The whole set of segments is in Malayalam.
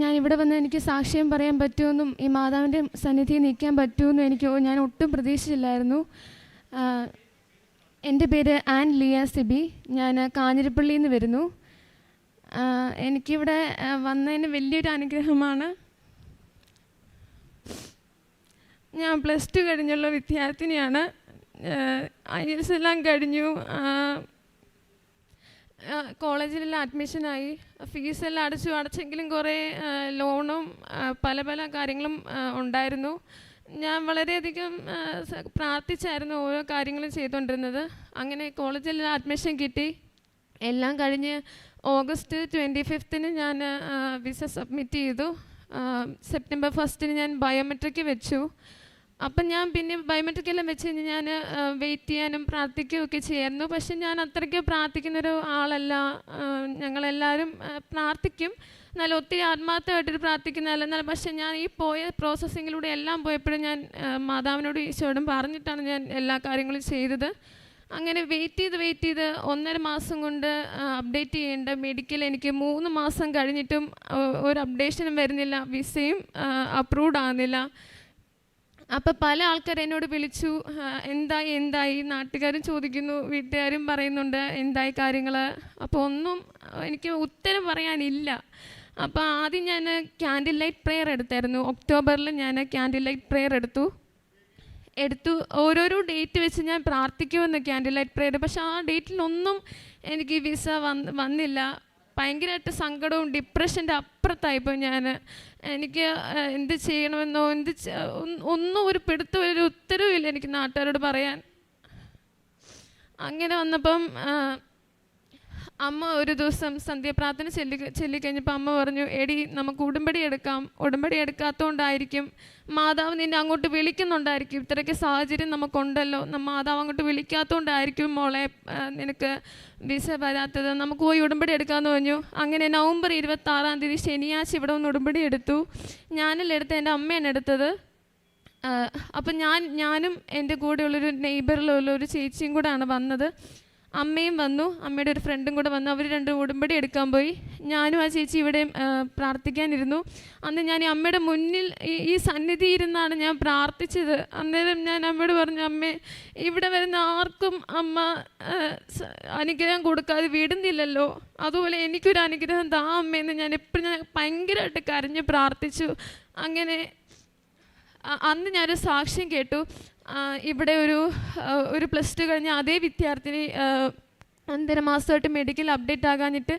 ഞാനിവിടെ വന്ന് എനിക്ക് സാക്ഷ്യം പറയാൻ പറ്റുമെന്നും ഈ മാതാവിൻ്റെ സന്നിധിയിൽ നിൽക്കാൻ പറ്റുമെന്നും ഞാൻ ഒട്ടും പ്രതീക്ഷിച്ചില്ലായിരുന്നു. എൻ്റെ പേര് ആൻ ലിയ സിബി. ഞാൻ കാഞ്ഞിരപ്പള്ളിയിൽ നിന്ന് വരുന്നു. എനിക്കിവിടെ വന്നതിന് വലിയൊരു അനുഗ്രഹമാണ്. ഞാൻ +2 കഴിഞ്ഞുള്ള വിദ്യാർത്ഥിനിയാണ്. IELTS എല്ലാം കഴിഞ്ഞു. കോളേജിലെല്ലാം അഡ്മിഷനായി. ഫീസെല്ലാം അടച്ചെങ്കിലും കുറേ ലോണും പല കാര്യങ്ങളും ഉണ്ടായിരുന്നു. ഞാൻ വളരെയധികം പ്രാർത്ഥിച്ചായിരുന്നു ഓരോ കാര്യങ്ങളും ചെയ്തുകൊണ്ടിരുന്നത്. അങ്ങനെ കോളേജിൽ അഡ്മിഷൻ കിട്ടി. എല്ലാം കഴിഞ്ഞ് ഓഗസ്റ്റ് 25 ഞാൻ വിസ സബ്മിറ്റ് ചെയ്തു. സെപ്റ്റംബർ 1 ഞാൻ ബയോമെട്രിക് വെച്ചു. അപ്പം ഞാൻ പിന്നെ ബയോമെട്രിക് എല്ലാം വെച്ച് കഴിഞ്ഞ് ഞാൻ വെയിറ്റ് ചെയ്യാനും പ്രാർത്ഥിക്കുകയൊക്കെ ചെയ്യായിരുന്നു. പക്ഷെ ഞാൻ അത്രയ്ക്ക് പ്രാർത്ഥിക്കുന്നൊരു ആളല്ല. ഞങ്ങളെല്ലാവരും പ്രാർത്ഥിക്കും, എന്നാലും ഒത്തിരി ആത്മാർത്ഥമായിട്ടൊരു പ്രാർത്ഥിക്കുന്നതല്ല. പക്ഷെ ഞാൻ ഈ പോയ പ്രോസസ്സിങ്ങിലൂടെ എല്ലാം പോയപ്പോഴും ഞാൻ മാതാവിനോടും ഈശോയോടും പറഞ്ഞിട്ടാണ് ഞാൻ എല്ലാ കാര്യങ്ങളും ചെയ്തത്. അങ്ങനെ വെയിറ്റ് ചെയ്ത് 1.5 മാസം കൊണ്ട് അപ്ഡേറ്റ് ചെയ്യേണ്ട മെഡിക്കൽ എനിക്ക് 3 മാസം കഴിഞ്ഞിട്ടും ഒരു അപ്ഡേഷനും വരുന്നില്ല, വിസയും അപ്രൂവ്ഡ് ആകുന്നില്ല. അപ്പോൾ പല ആൾക്കാർ എന്നോട് വിളിച്ചു, എന്തായി നാട്ടുകാരും ചോദിക്കുന്നു, വീട്ടുകാരും പറയുന്നുണ്ട് എന്തായി കാര്യങ്ങൾ. അപ്പോൾ ഒന്നും എനിക്ക് ഉത്തരം പറയാനില്ല. അപ്പോൾ ആദ്യം ഞാൻ ക്യാൻഡിൽ ലൈറ്റ് പ്രെയർ എടുത്തായിരുന്നു. ഒക്ടോബറിൽ ഞാൻ ക്യാൻഡിൽ ലൈറ്റ് പ്രെയർ എടുത്തു. ഓരോരോ ഡേറ്റ് വെച്ച് ഞാൻ പ്രാർത്ഥിക്കുമെന്ന് ക്യാൻഡിൽ ലൈറ്റ് പ്രെയർ. പക്ഷെ ആ ഡേറ്റിലൊന്നും എനിക്ക് വിസ വന്നില്ല. ഭയങ്കരമായിട്ട് സങ്കടവും ഡിപ്രഷൻ്റെ അപ്പുറത്തായിപ്പോൾ എനിക്ക് എന്ത് ചെയ്യണമെന്നോ ഒന്നും ഒരു ഉത്തരവുമില്ല എനിക്ക് നാട്ടുകാരോട് പറയാൻ. അങ്ങനെ വന്നപ്പം അമ്മ ഒരു ദിവസം സന്ധ്യാപ്രാർത്ഥന ചൊല്ലിക്കഴിഞ്ഞപ്പോൾ അമ്മ പറഞ്ഞു, എടി നമുക്ക് ഉടമ്പടി എടുക്കാം. ഉടമ്പടി എടുക്കാത്തതുകൊണ്ടായിരിക്കും മാതാവ് നിന്നെ അങ്ങോട്ട് വിളിക്കുന്നുണ്ടായിരിക്കും. ഇത്രയ്ക്ക് സാഹചര്യം നമുക്കുണ്ടല്ലോ, മാതാവ് അങ്ങോട്ട് വിളിക്കാത്തതുകൊണ്ടായിരിക്കും മോളെ നിനക്ക് വിസ വരാത്തത്. നമുക്ക് പോയി ഉടമ്പടി എടുക്കാമെന്ന് പറഞ്ഞു. അങ്ങനെ നവംബർ 26 ശനിയാഴ്ച ഇവിടെ ഒന്ന് ഉടമ്പടി എടുത്തു. ഞാനല്ല എടുത്തത്, എൻ്റെ അമ്മയാണ് എടുത്തത്. അപ്പം ഞാനും എൻ്റെ കൂടെയുള്ളൊരു നെയ്ബറിലുള്ളൊരു ചേച്ചിയും കൂടെയാണ് വന്നത്. അമ്മയും വന്നു, അമ്മയുടെ ഒരു ഫ്രണ്ടും കൂടെ വന്നു. അവർ രണ്ടും ഉടമ്പടി എടുക്കാൻ പോയി. ഞാനും ആ ചേച്ചി ഇവിടെ പ്രാർത്ഥിക്കാനിരുന്നു. അന്ന് ഞാൻ അമ്മയുടെ മുന്നിൽ ഈ സന്നിധി ഇരുന്നാണ് ഞാൻ പ്രാർത്ഥിച്ചത്. അന്നേരം ഞാൻ അമ്മയോട് പറഞ്ഞു, അമ്മേ, ഇവിടെ വരുന്ന ആർക്കും അമ്മ അനുഗ്രഹം കൊടുക്കാതെ വിടുന്നില്ലല്ലോ, അതുപോലെ എനിക്കൊരു അനുഗ്രഹം താ അമ്മയെന്ന് ഞാൻ ഭയങ്കരമായിട്ട് കരഞ്ഞ് പ്രാർത്ഥിച്ചു. അങ്ങനെ അന്ന് ഞാനൊരു സാക്ഷ്യം കേട്ടു. ഇവിടെ ഒരു +2 കഴിഞ്ഞ അതേ വിദ്യാർത്ഥിനി 1.5 മാസമായിട്ട് മെഡിക്കൽ അപ്ഡേറ്റ് ആകാഞ്ഞിട്ട്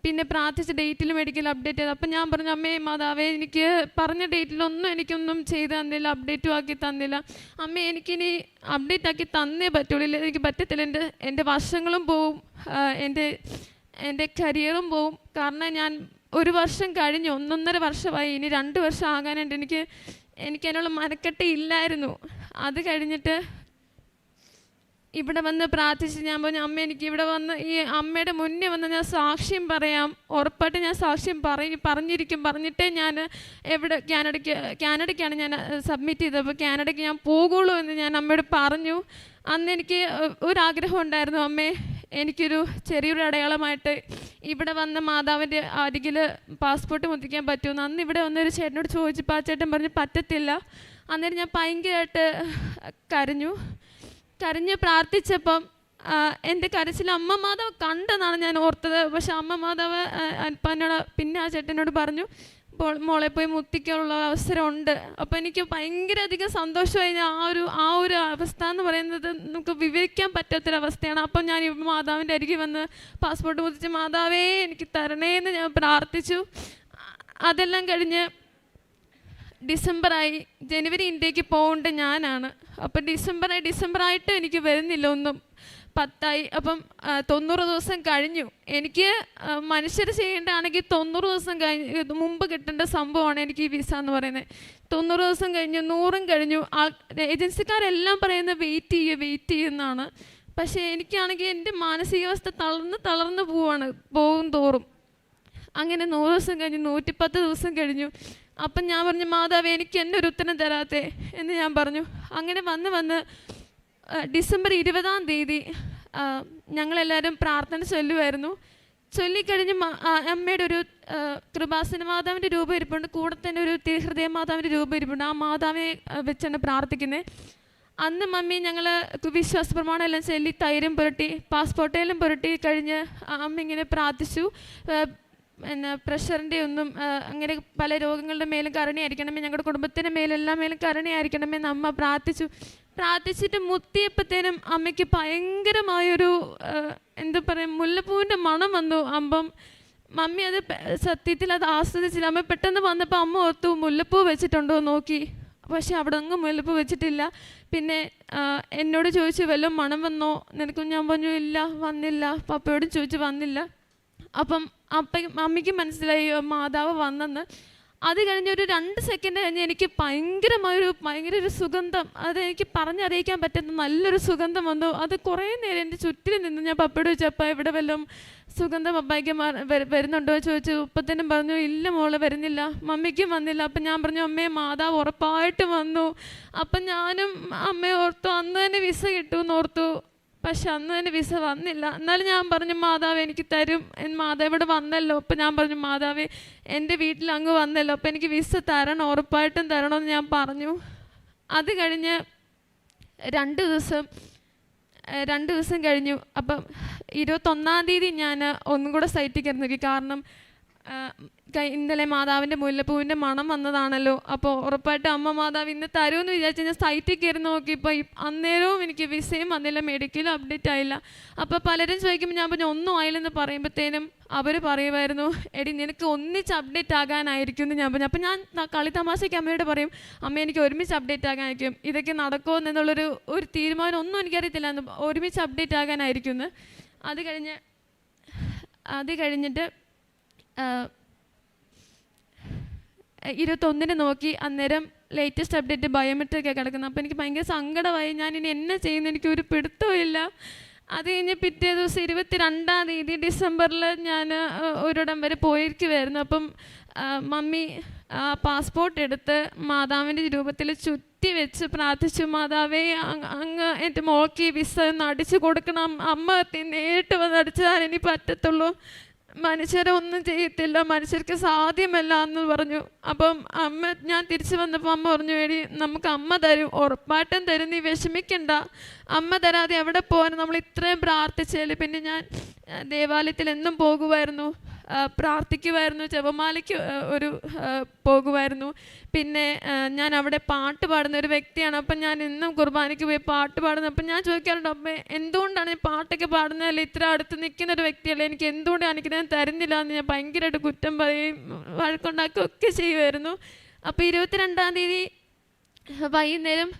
പിന്നെ പ്രാർത്ഥിച്ച ഡേറ്റിൽ മെഡിക്കൽ അപ്ഡേറ്റ് ചെയ്തു. അപ്പം ഞാൻ പറഞ്ഞു, അമ്മേ മാതാവേ, എനിക്ക് പറഞ്ഞ ഡേറ്റിലൊന്നും എനിക്കൊന്നും ചെയ്ത് തന്നില്ല, അപ്ഡേറ്റും ആക്കി തന്നില്ല. അമ്മേ, എനിക്കിനി അപ്ഡേറ്റ് ആക്കി തന്നേ പറ്റുള്ളൂ, ഇല്ല എനിക്ക് പറ്റത്തില്ല. എൻ്റെ വർഷങ്ങളും പോവും, എൻ്റെ കരിയറും പോവും. കാരണം ഞാൻ 1 വർഷം കഴിഞ്ഞു, 1.5 വർഷമായി, ഇനി 2 വർഷം ആകാനായിട്ട് എനിക്ക് അതിനുള്ള മനക്കെട്ട് ഇല്ലായിരുന്നു. അത് കഴിഞ്ഞിട്ട് ഇവിടെ വന്ന് പ്രാർത്ഥിച്ച് ഞാൻ പറഞ്ഞു, അമ്മ എനിക്ക് ഇവിടെ വന്ന് ഈ അമ്മയുടെ മുന്നേ വന്ന് ഞാൻ സാക്ഷ്യം പറയാം, ഉറപ്പായിട്ട് ഞാൻ സാക്ഷ്യം പറഞ്ഞിട്ടേ ഞാൻ കാനഡയ്ക്കാണ് ഞാൻ സബ്മിറ്റ് ചെയ്തത്. അപ്പോൾ കാനഡയ്ക്ക് ഞാൻ പോകുള്ളൂ എന്ന് ഞാൻ അമ്മയോട് പറഞ്ഞു. അന്ന് എനിക്ക് ഒരാഗ്രഹം ഉണ്ടായിരുന്നു, അമ്മേ, എനിക്കൊരു ചെറിയൊരു അടയാളമായിട്ട് ഇവിടെ വന്ന മാതാവിൻ്റെ അരികിൽ പാസ്പോർട്ട് മുദ്രിക്കാൻ പറ്റുമെന്ന്. അന്ന് ഇവിടെ വന്നൊരു ചേട്ടനോട് ചോദിച്ചപ്പോൾ ആ ചേട്ടൻ പറഞ്ഞു പറ്റത്തില്ല. അന്നേരം ഞാൻ ഭയങ്കരമായിട്ട് കരഞ്ഞ് പ്രാർത്ഥിച്ചപ്പം എൻ്റെ കരച്ചിൽ അമ്മ മാതാവ് കണ്ടെന്നാണ് ഞാൻ ഓർത്തത്. പക്ഷെ അമ്മ മാതാവ് പിന്നെ ആ ചേട്ടനോട് പറഞ്ഞു, മോളെ പോയി മുത്തിക്കാനുള്ള അവസരമുണ്ട്. അപ്പോൾ എനിക്ക് ഭയങ്കര അധികം സന്തോഷമായി. ആ ഒരു അവസ്ഥ എന്ന് പറയുന്നത് നമുക്ക് വിവരിക്കാൻ പറ്റാത്തൊരവസ്ഥയാണ്. അപ്പം ഞാൻ മാതാവിൻ്റെ അരികിൽ വന്ന് പാസ്പോർട്ട് മുത്തിച്ച്, മാതാവേ എനിക്ക് തരണേന്ന് ഞാൻ പ്രാർത്ഥിച്ചു. അതെല്ലാം കഴിഞ്ഞ് ഡിസംബറായി. ജനുവരി ഇന്ത്യക്ക് പോകേണ്ട ഞാനാണ്. അപ്പം ഡിസംബറായിട്ട് എനിക്ക് വരുന്നില്ല, ഒന്നും 10 അപ്പം 90 ദിവസം കഴിഞ്ഞു. എനിക്ക് മനുഷ്യർ ചെയ്യേണ്ടതാണെങ്കിൽ 90 ദിവസം മുമ്പ് കിട്ടേണ്ട സംഭവമാണ് എനിക്ക് ഈ വിസ എന്ന് പറയുന്നത്. 90 ദിവസം കഴിഞ്ഞു, 100 കഴിഞ്ഞു. ഏജൻസിക്കാരെല്ലാം പറയുന്നത് വെയിറ്റ് ചെയ്യുന്നതാണ്. പക്ഷേ എനിക്കാണെങ്കിൽ എൻ്റെ മാനസികാവസ്ഥ തളർന്ന് പോകും തോറും. അങ്ങനെ 100 ദിവസം കഴിഞ്ഞു, 110 ദിവസം കഴിഞ്ഞു. അപ്പം ഞാൻ പറഞ്ഞു, മാതാവേ, എനിക്ക് എന്നെ ഒരു ഉത്തരം തരാത്തേ എന്ന് ഞാൻ പറഞ്ഞു. അങ്ങനെ വന്ന് ഡിസംബർ 20 ഞങ്ങളെല്ലാവരും പ്രാർത്ഥന ചൊല്ലുമായിരുന്നു. ചൊല്ലിക്കഴിഞ്ഞ് അമ്മയുടെ ഒരു കൃപാസന മാതാവിൻ്റെ രൂപം ഇരിപ്പുണ്ട്, കൂടെ തന്നെ ഒരു തിരുഹൃദയ മാതാവിൻ്റെ രൂപം ഇരിപ്പുണ്ട്. ആ മാതാവിനെ വെച്ചാണ് പ്രാർത്ഥിക്കുന്നത്. അന്ന് മമ്മി ഞങ്ങൾ വിശ്വാസ പ്രമാണം എല്ലാം ചൊല്ലി തൈരും പുരട്ടി പാസ്പോർട്ടെല്ലാം പുരട്ടി കഴിഞ്ഞ് അമ്മ ഇങ്ങനെ പ്രാർത്ഥിച്ചു. പിന്നെ പ്രഷറിൻ്റെ ഒന്നും അങ്ങനെ പല രോഗങ്ങളുടെ മേലും കരുണയായിരിക്കണമേ, ഞങ്ങളുടെ കുടുംബത്തിൻ്റെ മേലെല്ലാം മേലും കരുണയായിരിക്കണമേ എന്ന് അമ്മ പ്രാർത്ഥിച്ചിട്ട് മുത്തിയപ്പോഴത്തേനും അമ്മയ്ക്ക് ഭയങ്കരമായൊരു എന്താ പറയുക, മുല്ലപ്പൂവിൻ്റെ മണം വന്നു. മമ്മി അത് സത്യത്തിൽ അത് ആസ്വദിച്ചില്ല. അമ്മ പെട്ടെന്ന് വന്നപ്പോൾ അമ്മ ഓർത്തു മുല്ലപ്പൂ വെച്ചിട്ടുണ്ടോ നോക്കി, പക്ഷെ അവിടെ അങ്ങ് മുല്ലപ്പൂ വെച്ചിട്ടില്ല. പിന്നെ എന്നോട് ചോദിച്ചു വല്ലതും മണം വന്നോ നിനക്കും? ഞാൻ പറഞ്ഞു ഇല്ല, വന്നില്ല. പപ്പയോടും ചോദിച്ചു, വന്നില്ല. അപ്പം മമ്മിക്ക് മനസ്സിലായി മാതാവ് വന്നെന്ന്. അത് കഴിഞ്ഞ് ഒരു 2 സെക്കൻഡ് കഴിഞ്ഞ് എനിക്ക് ഭയങ്കര ഒരു സുഗന്ധം, അതെനിക്ക് പറഞ്ഞറിയിക്കാൻ പറ്റുന്ന നല്ലൊരു സുഗന്ധം വന്നു. അത് കുറേ നേരം എൻ്റെ ചുറ്റിൽ നിന്ന് ഞാൻ പപ്പയോട് ചോദിച്ചപ്പോൾ ഇവിടെ വല്ലതും സുഗന്ധം പപ്പായ്ക്ക് വരുന്നുണ്ടോ ചോദിച്ചു. ഉപ്പത്തിനും പറഞ്ഞു ഇല്ല മോള് വരുന്നില്ല. മമ്മിക്കും വന്നില്ല. അപ്പം ഞാൻ പറഞ്ഞു അമ്മയെ മാതാവ് ഉറപ്പായിട്ട് വന്നു. അപ്പം ഞാനും അമ്മയെ ഓർത്തു അന്ന് തന്നെ വിസ കിട്ടുമെന്ന് ഓർത്തു. പക്ഷെ അന്ന് തന്നെ വിസ വന്നില്ല. എന്നാലും ഞാൻ പറഞ്ഞു മാതാവ് എനിക്ക് തരും, മാതാവ് ഇവിടെ വന്നല്ലോ. അപ്പം ഞാൻ പറഞ്ഞു മാതാവ് എൻ്റെ വീട്ടിൽ അങ്ങ് വന്നല്ലോ, അപ്പം എനിക്ക് വിസ തരണം, ഉറപ്പായിട്ടും തരണമെന്ന് ഞാൻ പറഞ്ഞു. അത് കഴിഞ്ഞ് 2 ദിവസം കഴിഞ്ഞു. അപ്പം 21-ാം തീയതി ഞാൻ ഒന്നും കൂടെ സൈറ്റിൽ കയറി നോക്കി. കാരണം ഇന്നലെ മാതാവിൻ്റെ മുല്ലപ്പൂവിൻ്റെ മണം വന്നതാണല്ലോ. അപ്പോൾ ഉറപ്പായിട്ട് അമ്മ മാതാവ് ഇന്ന് തരുമെന്ന് വിചാരിച്ച് ഞാൻ സൈറ്റിൽ കയറി നോക്കിയപ്പോൾ അന്നേരവും എനിക്ക് വിസയും വന്നില്ല, മെഡിക്കലും അപ്ഡേറ്റ് ആയില്ല. അപ്പോൾ പലരും ചോദിക്കുമ്പോൾ ഞാൻ പറഞ്ഞു ഒന്നും ആയില്ലെന്ന് പറയുമ്പോഴത്തേനും അവർ പറയുമായിരുന്നു എടി നിനക്ക് ഒന്നിച്ച് അപ്ഡേറ്റ് ആകാനായിരിക്കും എന്ന് ഞാൻ പറഞ്ഞു. അപ്പോൾ ഞാൻ കളി തമാശയ്ക്ക് അമ്മയോട് പറയും അമ്മ എനിക്ക് ഒരുമിച്ച് അപ്ഡേറ്റ് ആകാനായിരിക്കും, ഇതൊക്കെ നടക്കുമോ എന്നുള്ളൊരു തീരുമാനം ഒന്നും എനിക്കറിയത്തില്ല, ഒരുമിച്ച് അപ്ഡേറ്റ് ആകാനായിരിക്കും എന്ന്. അത് കഴിഞ്ഞിട്ട് 21-ന് നോക്കി, അന്നേരം ലേറ്റസ്റ്റ് അപ്ഡേറ്റ് ബയോമെട്രിക് ഒക്കെ കിടക്കുന്നത്. അപ്പോൾ എനിക്ക് ഭയങ്കര സങ്കടമായി. ഞാൻ ഇനി എന്നെ ചെയ്യുന്ന എനിക്ക് ഒരു പിടുത്തവും ഇല്ല. അത് കഴിഞ്ഞ് പിറ്റേ ദിവസം 22-ാം തീയതി ഡിസംബറിൽ ഞാൻ ഒരിടം വരെ പോയിരിക്കുമായിരുന്നു. അപ്പം മമ്മി പാസ്പോർട്ട് എടുത്ത് മാതാവിൻ്റെ രൂപത്തിൽ ചുറ്റി വെച്ച് പ്രാർത്ഥിച്ചു, മാതാവേ അങ്ങ് എൻ്റെ മോൾക്ക് വിസ ഒന്ന് അടിച്ചു കൊടുക്കണം, അമ്മ നേരിട്ട് വന്ന് അടിച്ചതാണ് ഇനി പറ്റത്തുള്ളൂ, മനുഷ്യരെ ഒന്നും ചെയ്യത്തില്ല, മനുഷ്യർക്ക് സാധ്യമല്ല എന്ന് പറഞ്ഞു. അപ്പം ഞാൻ തിരിച്ചു വന്നപ്പോൾ അമ്മ പറഞ്ഞു എടി നമുക്ക് അമ്മ തരും, ഉറപ്പായിട്ടും തരും, നീ വിഷമിക്കണ്ട, അമ്മ തരാതെ എവിടെ പോകാനും, നമ്മൾ ഇത്രയും പ്രാർത്ഥിച്ചാൽ. പിന്നെ ഞാൻ ദേവാലയത്തിൽ എന്നും പോകുമായിരുന്നു, പ്രാർത്ഥിക്കുമായിരുന്നു, ജപമാലയ്ക്ക് പോകുമായിരുന്നു. പിന്നെ ഞാൻ അവിടെ പാട്ട് പാടുന്ന ഒരു വ്യക്തിയാണ്. അപ്പം ഞാൻ ഇന്നും കുർബാനയ്ക്ക് പോയി പാട്ട് പാടുന്നു. അപ്പം ഞാൻ ചോദിക്കാറുണ്ട് അമ്മേ എന്തുകൊണ്ടാണ് ഈ പാട്ടൊക്കെ പാടുന്നതല്ലേ, ഇത്ര അടുത്ത് നിൽക്കുന്നൊരു വ്യക്തിയല്ലേ, എനിക്ക് എന്തുകൊണ്ട് എനിക്ക് ഞാൻ തരുന്നില്ല എന്ന് ഞാൻ ഭയങ്കരമായിട്ട് കുറ്റം പറയും, വഴക്കുണ്ടാക്കുകയൊക്കെ ചെയ്യുമായിരുന്നു. അപ്പോൾ 22-ാം തീയതി വൈകുന്നേരം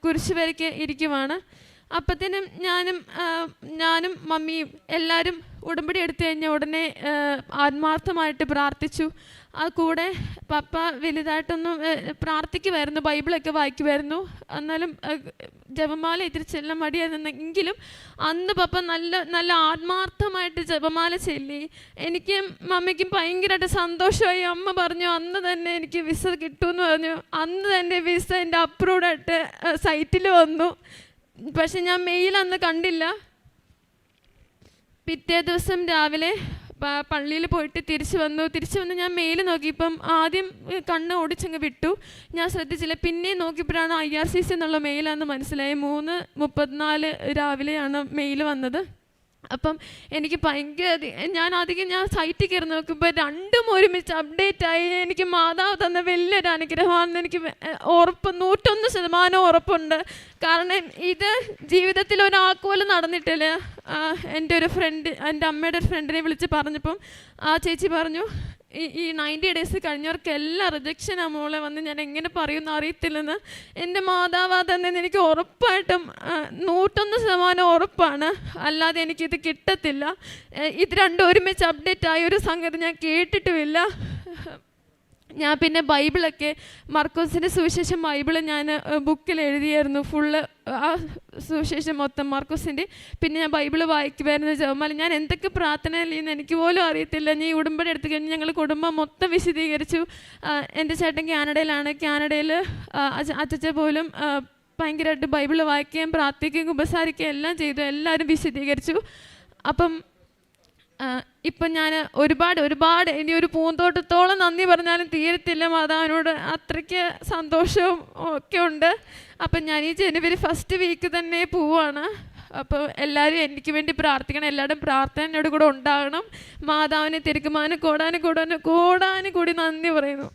കുരിശ് വരയ്ക്ക് ഇരിക്കുവാണ്. അപ്പത്തേനും ഞാനും മമ്മിയും എല്ലാവരും ഉടമ്പടി എടുത്തു കഴിഞ്ഞാൽ ഉടനെ ആത്മാർത്ഥമായിട്ട് പ്രാർത്ഥിച്ചു. ആ കൂടെ പപ്പ വലുതായിട്ടൊന്നും പ്രാർത്ഥിക്കുമായിരുന്നു, ബൈബിളൊക്കെ വായിക്കുമായിരുന്നു. എന്നാലും ജപമാല ഇത്തിരി ചെല്ലാൻ മടിയായിരുന്നെങ്കിലും അന്ന് പപ്പ നല്ല ആത്മാർത്ഥമായിട്ട് ജപമാല ചൊല്ലി. എനിക്കും മമ്മിക്കും ഭയങ്കരമായിട്ട് സന്തോഷമായി. അമ്മ പറഞ്ഞു അന്ന് തന്നെ എനിക്ക് വിസ കിട്ടുമെന്ന് പറഞ്ഞു. അന്ന് തന്നെ വിസ എൻ്റെ അപ്രൂവ്ഡായിട്ട് സൈറ്റിൽ വന്നു. പക്ഷെ ഞാൻ മെയിൽ അന്ന് കണ്ടില്ല. പിറ്റേ ദിവസം രാവിലെ പള്ളിയിൽ പോയിട്ട് തിരിച്ചു വന്ന് ഞാൻ മെയിൽ നോക്കിയപ്പം ആദ്യം കണ്ണ് ഓടിച്ചങ്ങ് വിട്ടു, ഞാൻ ശ്രദ്ധിച്ചില്ല. പിന്നെ നോക്കിയപ്പോഴാണ് IRCC എന്നുള്ള മെയിലാണെന്ന് മനസ്സിലായി. 3:34 രാവിലെയാണ് മെയിൽ വന്നത്. അപ്പം എനിക്ക് ഞാൻ സൈറ്റിൽ കയറി നോക്കുമ്പോൾ രണ്ടും ഒരുമിച്ച് അപ്ഡേറ്റ് ആയി. എനിക്ക് മാതാവ് തന്ന വലിയൊരു അനുഗ്രഹമാണെന്ന് എനിക്ക് 101% ഉറപ്പുണ്ട്. കാരണം ഇത് ജീവിതത്തിൽ ഒരാൾക്ക് പോലും നടന്നിട്ടില്ല. എൻ്റെ അമ്മയുടെ ഒരു ഫ്രണ്ടിനെ വിളിച്ച് പറഞ്ഞപ്പം ആ ചേച്ചി പറഞ്ഞു ഈ 90 days കഴിഞ്ഞവർക്കെല്ലാം റിജക്ഷനാ മോളെ വന്ന്, ഞാൻ എങ്ങനെ പറയുമെന്ന് അറിയത്തില്ലെന്ന്. എൻ്റെ മാതാവ് തന്നെ എനിക്ക് ഉറപ്പായിട്ടും 101% ഉറപ്പാണ്, അല്ലാതെ എനിക്കിത് കിട്ടത്തില്ല. ഇത് രണ്ടും ഒരുമിച്ച് അപ്ഡേറ്റ് ആയ ഒരു സംഗതി ഞാൻ കേട്ടിട്ടുമില്ല. ഞാൻ പിന്നെ ബൈബിളൊക്കെ മർക്കോസിൻ്റെ സുവിശേഷം ബൈബിള് ഞാൻ ബുക്കിൽ എഴുതിയായിരുന്നു, ഫുള്ള് ആ സുവിശേഷം മൊത്തം മർക്കോസിൻ്റെ. പിന്നെ ഞാൻ ബൈബിള് വായിക്കുമായിരുന്നു, ജപമാല. ഞാൻ എന്തൊക്കെ പ്രാർത്ഥന ചെയ്യുന്ന എനിക്ക് പോലും അറിയത്തില്ല. ഞാൻ ഉടമ്പടി എടുത്തു കഴിഞ്ഞ് ഞങ്ങൾ കുടുംബം മൊത്തം വിശദീകരിച്ചു. എൻ്റെ ചേട്ടൻ കാനഡയിലാണ്. കാനഡയിൽ അച്ചച്ച പോലും ഭയങ്കരമായിട്ട് ബൈബിള് വായിക്കുകയും പ്രാർത്ഥിക്കുകയും ഉപസാരിക്കുകയും എല്ലാം ചെയ്തു. എല്ലാവരും വിശദീകരിച്ചു. അപ്പം ഇപ്പം ഞാൻ ഒരുപാട് ഇനി ഒരു പൂന്തോട്ടത്തോളം നന്ദി പറഞ്ഞാലും തീരത്തില്ല മാതാവിനോട്. അത്രയ്ക്ക് സന്തോഷവും ഒക്കെ ഉണ്ട്. അപ്പം ഞാൻ ഈ ജനുവരി 1st വീക്ക് തന്നെ പോവാണ്. അപ്പോൾ എല്ലാവരും എനിക്ക് വേണ്ടി പ്രാർത്ഥിക്കണം. എല്ലാവരുടെയും പ്രാർത്ഥന എന്നോട് കൂടെ ഉണ്ടാകണം. മാതാവിനെ തിരുക്കുമാനും കോടാനും കൂടി നന്ദി പറയുന്നു.